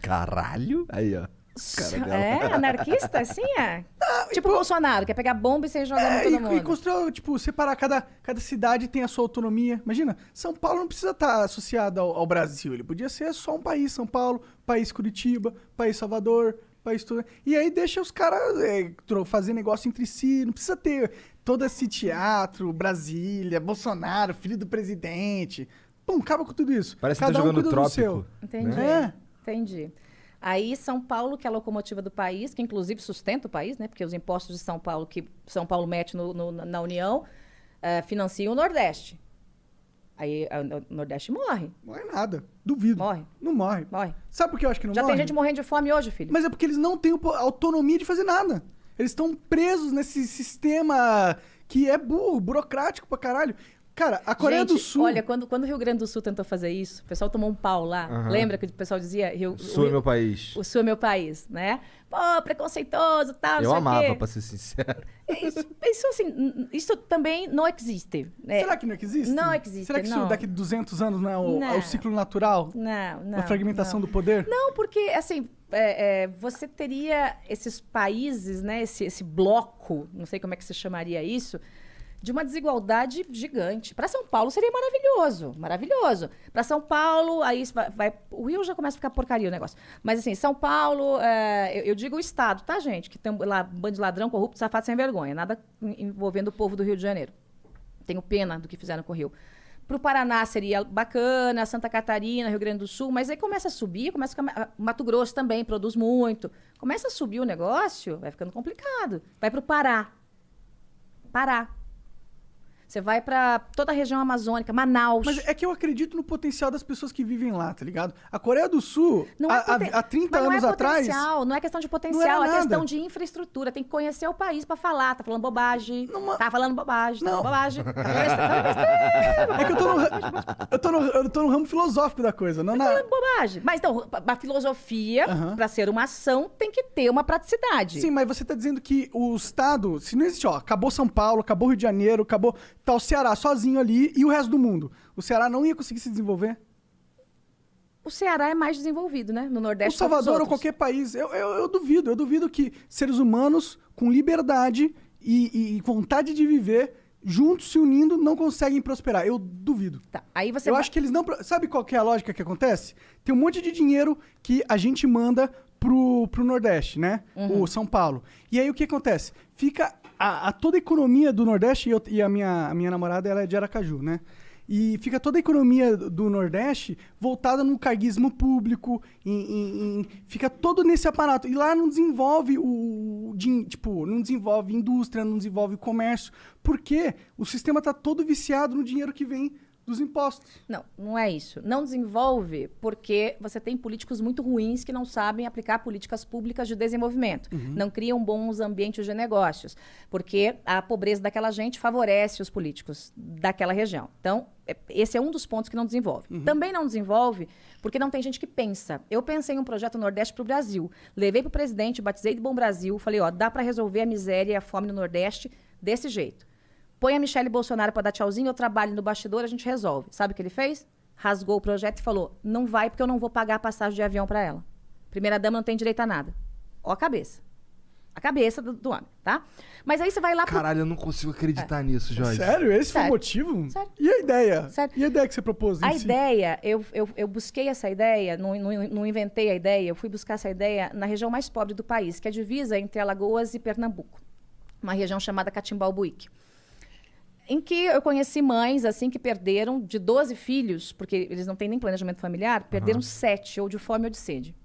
Caralho. Aí, ó. Cara dela. É, anarquista, assim, é? Tipo o Bolsonaro, quer pegar bomba e sair jogando todo mundo. E construir, tipo, separar cada cidade tem a sua autonomia. Imagina, São Paulo não precisa estar associado ao Brasil. Ele podia ser só um país, São Paulo, país Curitiba, país Salvador, país tudo. E aí deixa os caras fazer negócio entre si. Não precisa ter todo esse teatro, Brasília, Bolsonaro, filho do presidente. Pum, acaba com tudo isso. Parece que Cada tá um jogando cuida do Trópico. seu. Entendi. É. Entendi. Aí São Paulo, que é a locomotiva do país, que inclusive sustenta o país, né? Porque os impostos de São Paulo, que São Paulo mete na União, financiam o Nordeste. Aí o Nordeste morre. Morre nada. Duvido. Morre. Não morre. Morre. Sabe por que eu acho que não Já morre? tem gente morrendo de fome hoje, filho. Mas é porque eles não têm autonomia de fazer nada. Eles estão presos nesse sistema que é burro, burocrático pra caralho. Cara, a Coreia do Sul... Olha, quando o Rio Grande do Sul tentou fazer isso, o pessoal tomou um pau lá. Aham. Lembra que o pessoal dizia... O Sul é meu país. O Sul é meu país, né? Pô, preconceituoso e tal, não Eu sei o amava, quê. pra ser sincero. Isso, assim, isso também não existe. Né? Será que não existe? Não existe, Será que isso não. daqui a 200 anos não é o Não. ciclo natural? Não. Da fragmentação não. do poder? Não, porque, assim, você teria esses países, né, esse bloco, não sei como é que se chamaria isso, de uma desigualdade gigante. Para São Paulo seria maravilhoso, maravilhoso. Para São Paulo, aí o Rio já começa a ficar porcaria o negócio. Mas, assim, São Paulo, eu digo o Estado, tá, gente? Que tem lá um bando de ladrão, corrupto, safado, sem vergonha. Nada envolvendo o povo do Rio de Janeiro. Tenho pena do que fizeram com o Rio. Para o Paraná seria bacana, Santa Catarina, Rio Grande do Sul, mas aí começa a subir, Mato Grosso também produz muito. Começa a subir o negócio, vai ficando complicado. Vai para o Pará. Você vai para toda a região amazônica, Manaus. Mas é que eu acredito no potencial das pessoas que vivem lá, tá ligado? A Coreia do Sul, Não é há 30 mas anos não é atrás... potencial, não é questão de Não potencial, era é questão nada. de infraestrutura. Tem que conhecer o país para falar. Tá falando bobagem. Não, Tá falando bobagem. Tá Não. falando bobagem. Tá falando besteira. É que eu tô no ramo filosófico da coisa, não na... Falando bobagem. Mas então, a filosofia, Aham. para ser uma ação, tem que ter uma praticidade. Sim, mas você tá dizendo que o Estado, se não existe, ó, acabou São Paulo, acabou Rio de Janeiro, acabou tá o Ceará sozinho ali e o resto do mundo. O Ceará não ia conseguir se desenvolver? O Ceará é mais desenvolvido, né? No O Nordeste. Salvador ou que os outros. qualquer país. Eu duvido que seres humanos com liberdade e vontade de viver, juntos se unindo, não conseguem prosperar. Eu duvido. Tá. Aí você Eu vai- acho que eles não... Sabe qual que é a lógica que acontece? Tem um monte de dinheiro que a gente manda pro Nordeste, né? O São Paulo. E aí o que acontece? Fica toda a economia do Nordeste, e a minha namorada ela é de Aracaju, né? E fica toda a economia do Nordeste voltada no carguismo público, fica todo nesse aparato. E lá não desenvolve não desenvolve indústria, não desenvolve comércio, porque o sistema está todo viciado no dinheiro que vem dos impostos. Não é isso. Não desenvolve porque você tem políticos muito ruins que não sabem aplicar políticas públicas de desenvolvimento. Não criam bons ambientes de negócios, porque a pobreza daquela gente favorece os políticos daquela região. Então, esse é um dos pontos que não desenvolve. Também não desenvolve porque não tem gente que pensa. Eu pensei em um projeto Nordeste para o Brasil. Levei para o presidente, batizei de Bom Brasil, falei, ó, dá para resolver a miséria e a fome no Nordeste desse jeito. Põe a Michele Bolsonaro para dar tchauzinho, eu trabalho no bastidor, a gente resolve. Sabe o que ele fez? Rasgou o projeto e falou, não vai porque eu não vou pagar a passagem de avião para ela. Primeira-dama não tem direito a nada. Ó a cabeça. A cabeça do homem, tá? Mas aí você vai lá... Caralho, eu não consigo acreditar nisso, Jorge. Sério? Esse foi o Sério. motivo? Sério. E a ideia? Sério. E a ideia que você propôs? em A si? ideia, eu busquei essa ideia, não inventei a ideia, eu fui buscar essa ideia na região mais pobre do país, que é a divisa entre Alagoas e Pernambuco. Uma região chamada Catimbalbuíque. Em que eu conheci mães, assim, que perderam de 12 filhos, porque eles não têm nem planejamento familiar, perderam 7, ou de fome ou de sede.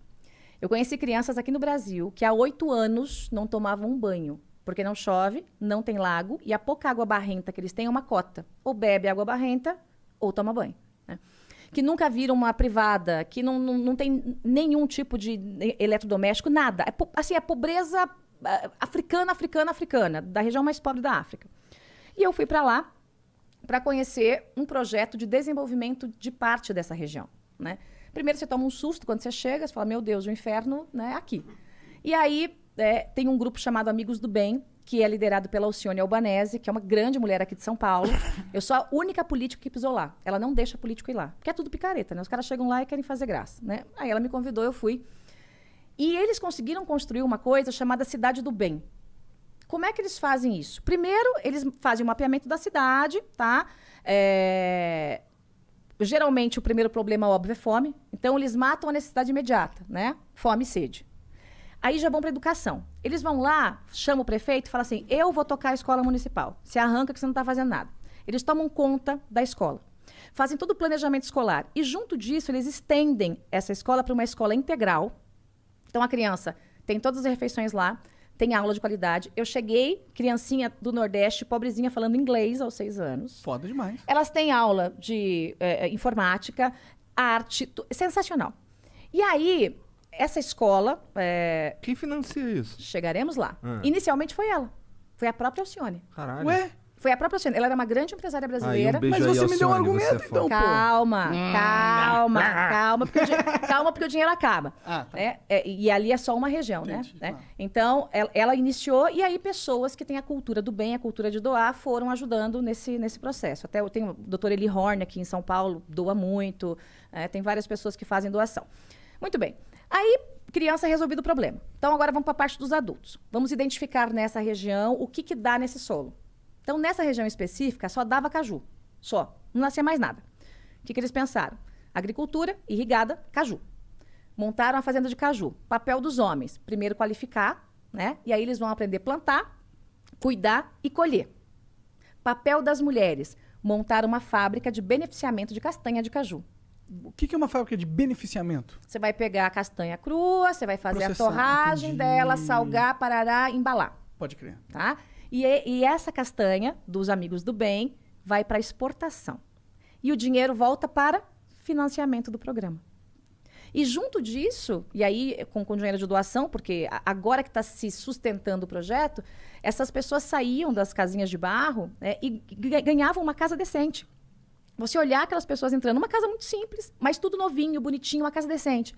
Eu conheci crianças aqui no Brasil que há 8 anos não tomavam um banho, porque não chove, não tem lago, e a pouca água barrenta que eles têm é uma cota. Ou bebe água barrenta, ou toma banho. Né? Que nunca viram uma privada, que não tem nenhum tipo de eletrodoméstico, nada. É a pobreza africana, da região mais pobre da África. E eu fui para lá para conhecer um projeto de desenvolvimento de parte dessa região, né? Primeiro você toma um susto quando você chega, você fala, meu Deus, o inferno, né, é aqui. E aí tem um grupo chamado Amigos do Bem, que é liderado pela Alcione Albanese, que é uma grande mulher aqui de São Paulo. Eu sou a única política que pisou lá. Ela não deixa político ir lá, porque é tudo picareta, né? Os caras chegam lá e querem fazer graça, né? Aí ela me convidou, eu fui. E eles conseguiram construir uma coisa chamada Cidade do Bem. Como é que eles fazem isso? Primeiro, eles fazem o mapeamento da cidade, tá? Geralmente, o primeiro problema, óbvio, é fome. Então, eles matam a necessidade imediata, né? Fome e sede. Aí já vão para a educação. Eles vão lá, chamam o prefeito e falam assim, eu vou tocar a escola municipal. Se arranca que você não está fazendo nada. Eles tomam conta da escola. Fazem todo o planejamento escolar. E, junto disso, eles estendem essa escola para uma escola integral. Então, a criança tem todas as refeições lá, tem aula de qualidade. Eu cheguei, criancinha do Nordeste, pobrezinha, falando inglês aos 6 anos. Foda demais. Elas têm aula de informática, arte, sensacional. E aí, essa escola... Quem financia isso? chegaremos lá. Inicialmente foi ela. Foi a própria Alcione. Caralho. Ué? Foi a própria Alcione. Ela era uma grande empresária brasileira. Um beijo Mas aí, você me deu um Alcione, argumento, você é foda. então, pô. Calma, porque o dinheiro acaba. Ah, tá. E ali é só uma região, Entendi, né? claro. Então, ela iniciou, e aí pessoas que têm a cultura do bem, a cultura de doar, foram ajudando nesse processo. Até eu tenho o Dr. Eli Horn aqui em São Paulo, doa muito. Tem várias pessoas que fazem doação. Muito bem. Aí, criança, resolvido o problema. Então, agora vamos para a parte dos adultos. Vamos identificar nessa região o que dá nesse solo. Então, nessa região específica, só dava caju. Só. Não nascia mais nada. O que eles pensaram? Agricultura, irrigada, caju. Montaram a fazenda de caju. Papel dos homens. Primeiro qualificar, né? E aí eles vão aprender a plantar, cuidar e colher. Papel das mulheres. Montar uma fábrica de beneficiamento de castanha de caju. O que é uma fábrica de beneficiamento? Você vai pegar a castanha crua, você vai fazer a Processar, torragem entendi. dela, salgar, parará, embalar. Pode crer. Tá? E essa castanha dos amigos do bem vai para exportação. E o dinheiro volta para financiamento do programa. E junto disso, e aí com dinheiro de doação, porque agora que está se sustentando o projeto, essas pessoas saíam das casinhas de barro, né, e ganhavam uma casa decente. Você olhar aquelas pessoas entrando numa casa muito simples, mas tudo novinho, bonitinho, uma casa decente.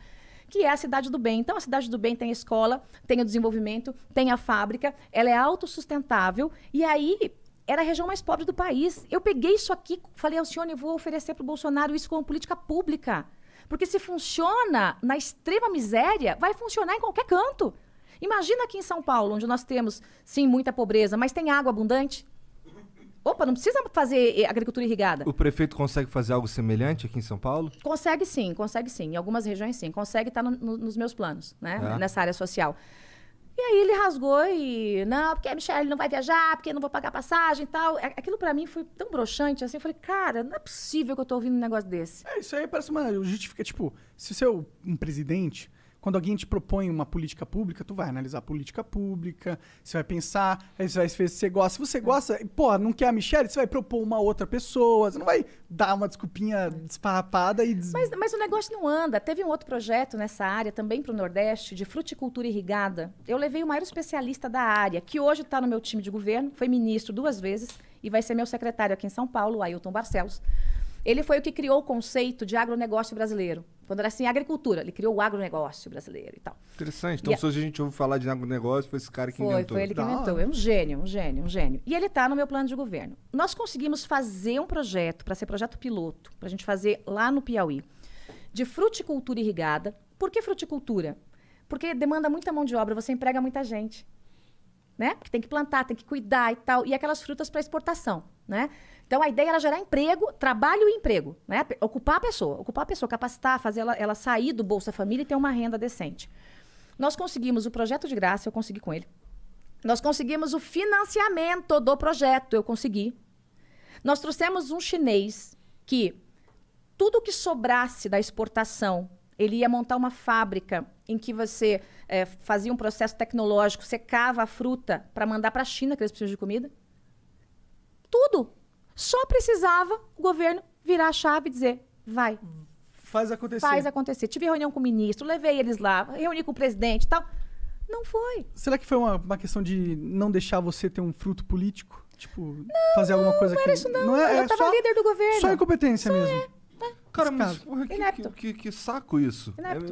Que é a Cidade do Bem. Então, a Cidade do Bem tem a escola, tem o desenvolvimento, tem a fábrica, ela é autossustentável. E aí, era a região mais pobre do país. Eu peguei isso aqui, falei, Alcione, eu vou oferecer para o Bolsonaro isso como política pública. Porque se funciona na extrema miséria, vai funcionar em qualquer canto. Imagina aqui em São Paulo, onde nós temos, sim, muita pobreza, mas tem água abundante. Opa, não precisa fazer agricultura irrigada. O prefeito consegue fazer algo semelhante aqui em São Paulo? Consegue sim. Em algumas regiões, sim. Consegue estar nos meus planos, né? Nessa área social. E aí ele rasgou e... Não, porque a Michelle não vai viajar, porque eu não vou pagar passagem e tal. Aquilo pra mim foi tão broxante, assim. Eu falei, cara, não é possível que eu tô ouvindo um negócio desse. Isso aí parece uma justificativa. Tipo, se você é um presidente... Quando alguém te propõe uma política pública, tu vai analisar a política pública, você vai pensar, aí você vai ver se você gosta. Se você gosta, pô, não quer a Michelle, você vai propor uma outra pessoa, você não vai dar uma desculpinha desfarrapada e... Mas o negócio não anda. Teve um outro projeto nessa área, também para o Nordeste, de fruticultura irrigada. Eu levei o maior especialista da área, que hoje está no meu time de governo, foi ministro 2 vezes, e vai ser meu secretário aqui em São Paulo, o Ailton Barcelos. Ele foi o que criou o conceito de agronegócio brasileiro. Quando era assim, agricultura, ele criou o agronegócio brasileiro e tal. Interessante. Então, se hoje a gente ouve falar de agronegócio, foi esse cara que inventou. Foi ele que inventou. É um gênio. E ele está no meu plano de governo. Nós conseguimos fazer um projeto, para ser projeto piloto, para a gente fazer lá no Piauí, de fruticultura irrigada. Por que fruticultura? Porque demanda muita mão de obra, você emprega muita gente. Né? Porque tem que plantar, tem que cuidar e tal. E aquelas frutas para exportação, né? Então, a ideia era gerar emprego, trabalho e emprego, né? Ocupar a pessoa, capacitar, fazer ela sair do Bolsa Família e ter uma renda decente. Nós conseguimos o projeto de graça, eu consegui com ele. Nós conseguimos o financiamento do projeto, eu consegui. Nós trouxemos um chinês que tudo que sobrasse da exportação, ele ia montar uma fábrica em que você fazia um processo tecnológico, secava a fruta para mandar para a China, que eles precisam de comida. Tudo. Só precisava o governo virar a chave e dizer, vai. Faz acontecer. Faz acontecer. Tive reunião com o ministro, levei eles lá, reuni com o presidente e tal. Não foi. Será que foi uma questão de não deixar você ter um fruto político? Tipo, fazer alguma coisa não que... era isso não. É Eu tava só, líder do governo. Só incompetência mesmo. Cara, mas Caso. porra, Inepto. que saco isso. Inepto.